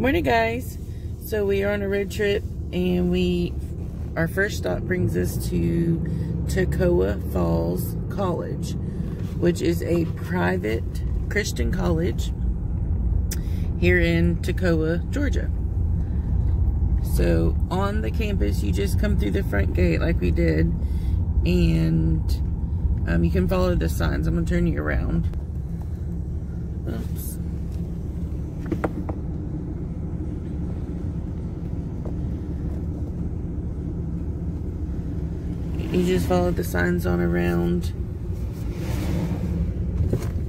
Morning, guys. So we are on a road trip, and our first stop brings us to Toccoa Falls College, which is a private Christian college here in Toccoa, Georgia. So on the campus, you just come through the front gate like we did, and you can follow the signs. I'm gonna turn you around. Oops. You just follow the signs on around.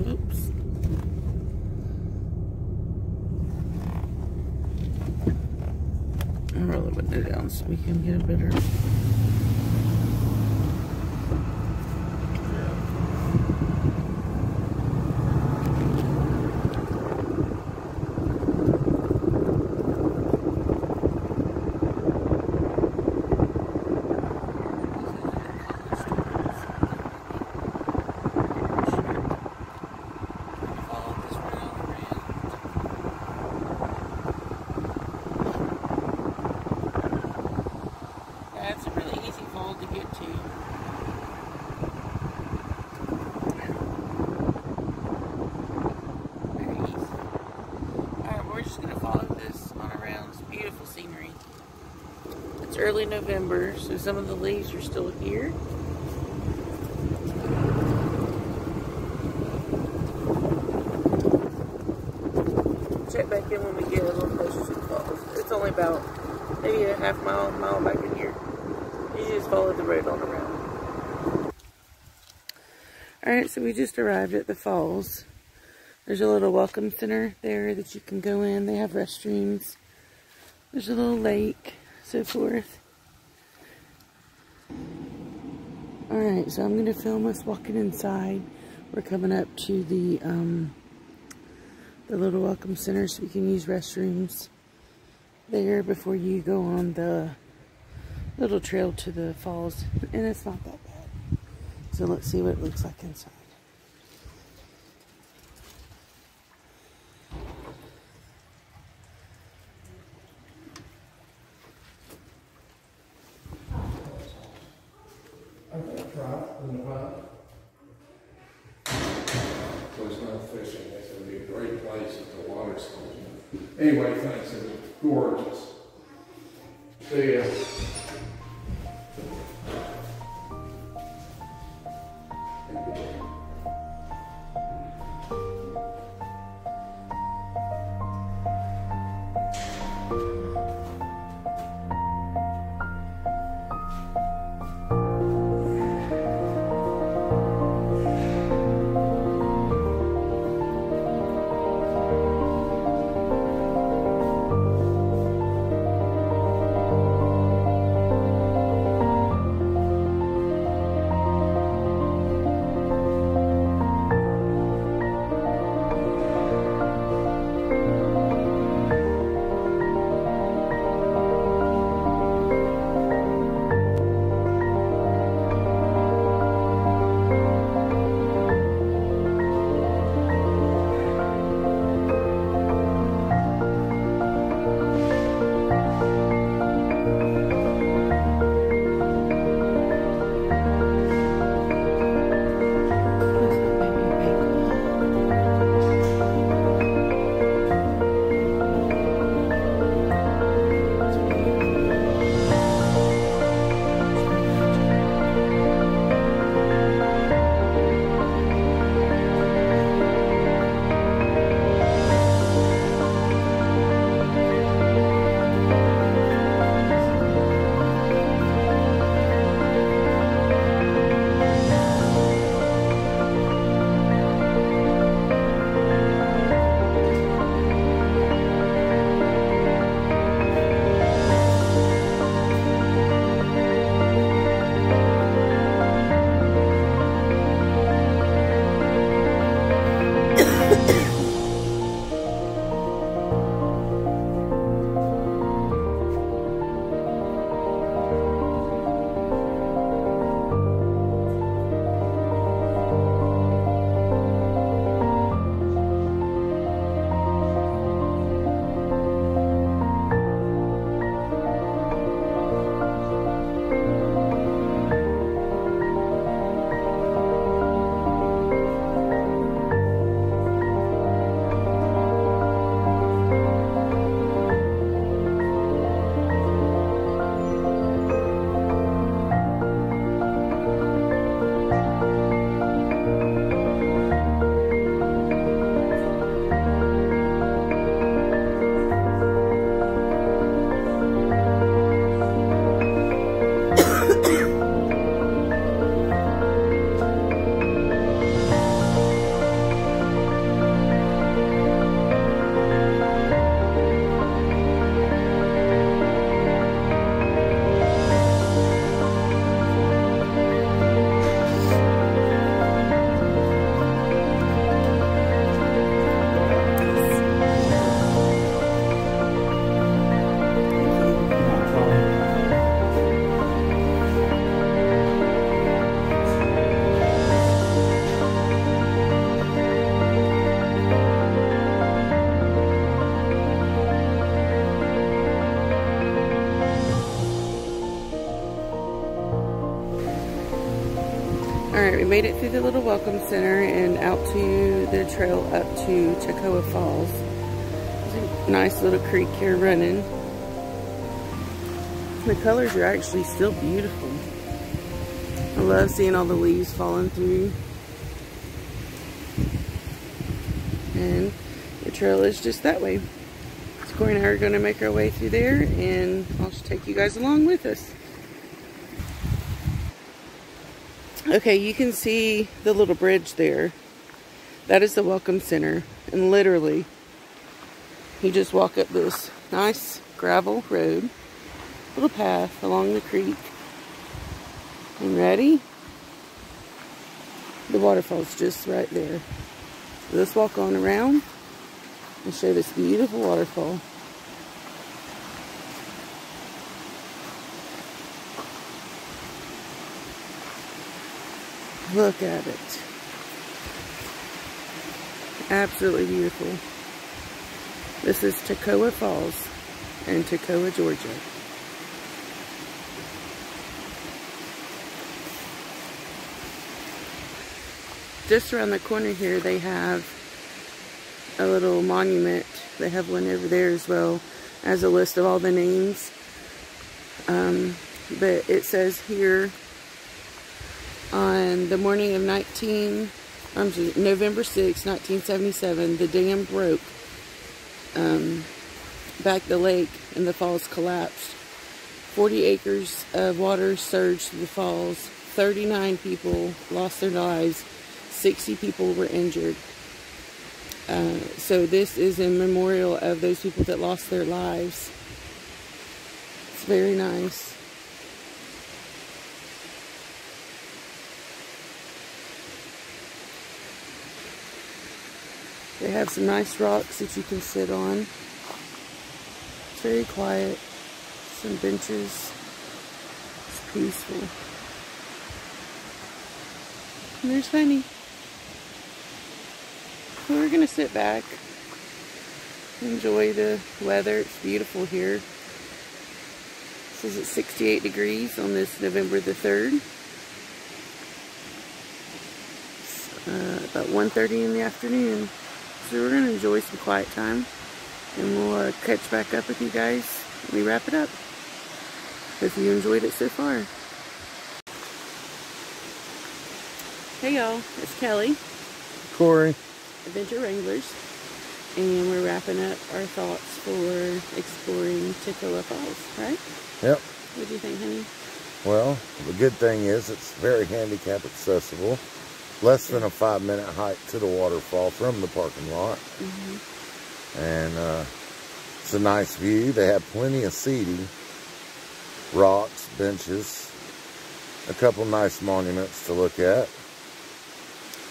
Oops. I'll roll the window down so we can get a better. It's a really easy fall to get to. Very easy. Alright, we're just going to follow this on around. It's beautiful scenery. It's early November, so some of the leaves are still here. Check back in when we get a little closer to the falls. It's only about maybe a half mile back in here. You just follow the road on around. Alright, so we just arrived at the falls. There's a little welcome center there that you can go in. They have restrooms. There's a little lake, so forth. Alright, so I'm going to film us walking inside. We're coming up to the little welcome center so we can use restrooms there before you go on the little trail to the falls, and it's not that bad. So let's see what it looks like inside. So it's not fishing. It's going to be a great place if the water's cold. Anyway, thanks. It was gorgeous. See ya. Alright, we made it through the little welcome center and out to the trail up to Toccoa Falls. There's a nice little creek here running. The colors are actually still beautiful. I love seeing all the leaves falling through. And the trail is just that way. So Corey and I are going to make our way through there, and I'll just take you guys along with us. Okay, you can see the little bridge there. That is the welcome center. And literally, you just walk up this nice gravel road, little path along the creek. And ready? The waterfall's just right there. So let's walk on around and show this beautiful waterfall. Look at it. Absolutely beautiful. This is Toccoa Falls in Toccoa, Georgia. Just around the corner here, they have a little monument. They have one over there as well as a list of all the names. But it says here, on the morning of November 6, 1977, the dam broke back the lake and the falls collapsed. 40 acres of water surged through the falls. 39 people lost their lives. 60 people were injured. So this is a memorial of those people that lost their lives. It's very nice. They have some nice rocks that you can sit on. It's very quiet. Some benches. It's peaceful. And there's Honey. So we're going to sit back, enjoy the weather. It's beautiful here. It says it's 68 degrees on this November the 3rd. It's about 1:30 in the afternoon. So we're going to enjoy some quiet time, and we'll catch back up with you guys when we wrap it up. Hope you enjoyed it so far. Hey y'all, it's Kelly. Corey. Adventure Wranglers, and we're wrapping up our thoughts for exploring Toccoa Falls, right? Yep. What do you think, honey? Well, the good thing is it's very handicap accessible. Less than a 5-minute hike to the waterfall from the parking lot. And it's a nice view. They have plenty of seating, rocks, benches, a couple nice monuments to look at.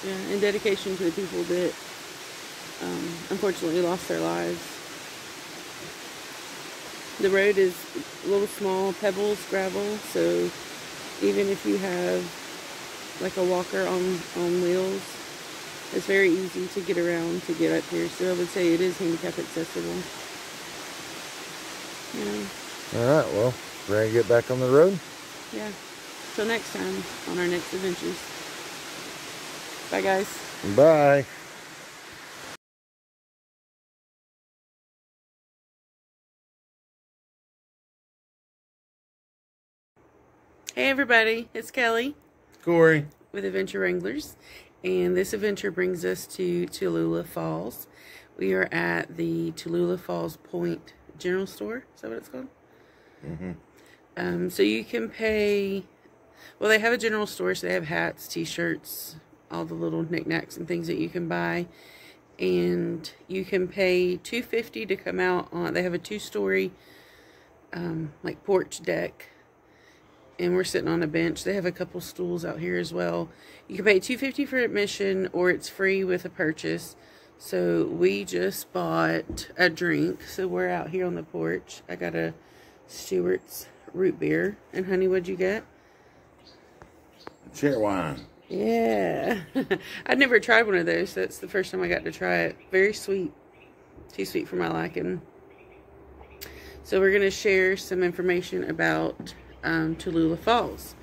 Yeah, and dedication to the people that unfortunately lost their lives. The road is a little small, pebbles, gravel, so even if you have like a walker on wheels, it's very easy to get around to get up here. So I would say it is handicap accessible. Yeah. Alright, well, ready to get back on the road? Yeah. Till next time on our next adventures. Bye, guys. Bye. Hey, everybody. It's Kelly. Corey. With Adventure Wranglers. And this adventure brings us to Tallulah Falls. We are at the Tallulah Falls Point General Store. Is that what it's called? So you can pay... Well, they have a general store, so they have hats, t-shirts, all the little knickknacks and things that you can buy. And you can pay $2.50 to come out on... They have a 2-story like porch deck. And we're sitting on a bench. They have a couple stools out here as well. You can pay $2.50 for admission, or it's free with a purchase. So we just bought a drink. So we're out here on the porch. I got a Stewart's root beer. And honey, what'd you get? Cherry wine. Yeah. I'd never tried one of those. So that's the first time I got to try it. Very sweet. Too sweet for my liking. So we're going to share some information about Tallulah Falls.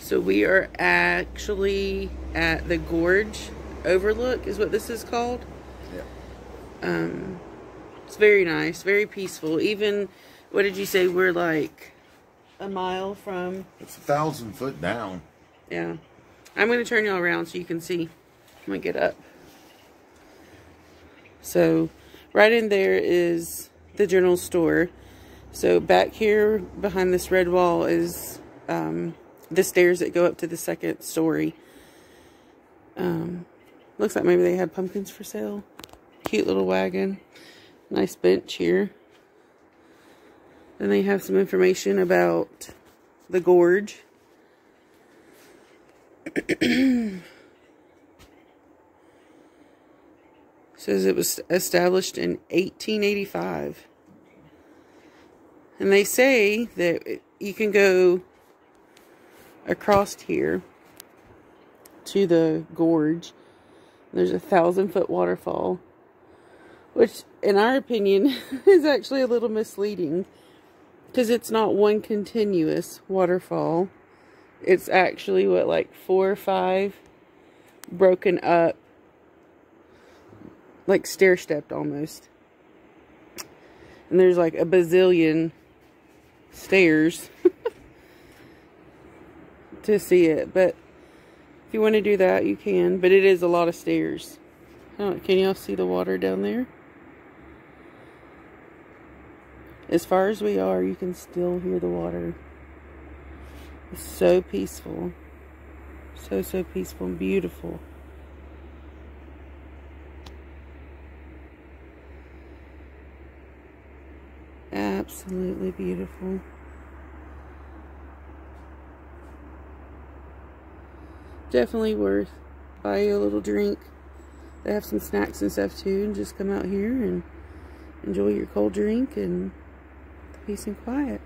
So we are actually at the Gorge Overlook is what this is called. Yeah. It's very nice, very peaceful. Even, what did you say, we're like a mile from? It's 1,000 foot down. Yeah. I'm going to turn y'all around so you can see. I'm going to get up. So, right in there is the general store. So, back here behind this red wall is the stairs that go up to the second story. Looks like maybe they had pumpkins for sale. Cute little wagon. Nice bench here. Then they have some information about the gorge. Says it was established in 1885. And they say that you can go across here to the gorge. There's a 1,000-foot waterfall, which in our opinion is actually a little misleading because it's not one continuous waterfall. It's actually what, like 4 or 5 broken up, like stair-stepped almost. And there's like a bazillion stairs to see it. But if you want to do that, you can. But it is a lot of stairs. Can y'all see the water down there? As far as we are, you can still hear the water. It's so peaceful. So peaceful and beautiful. Absolutely beautiful. Definitely worth buy you a little drink. They have some snacks and stuff too, and just come out here and enjoy your cold drink and peace and quiet.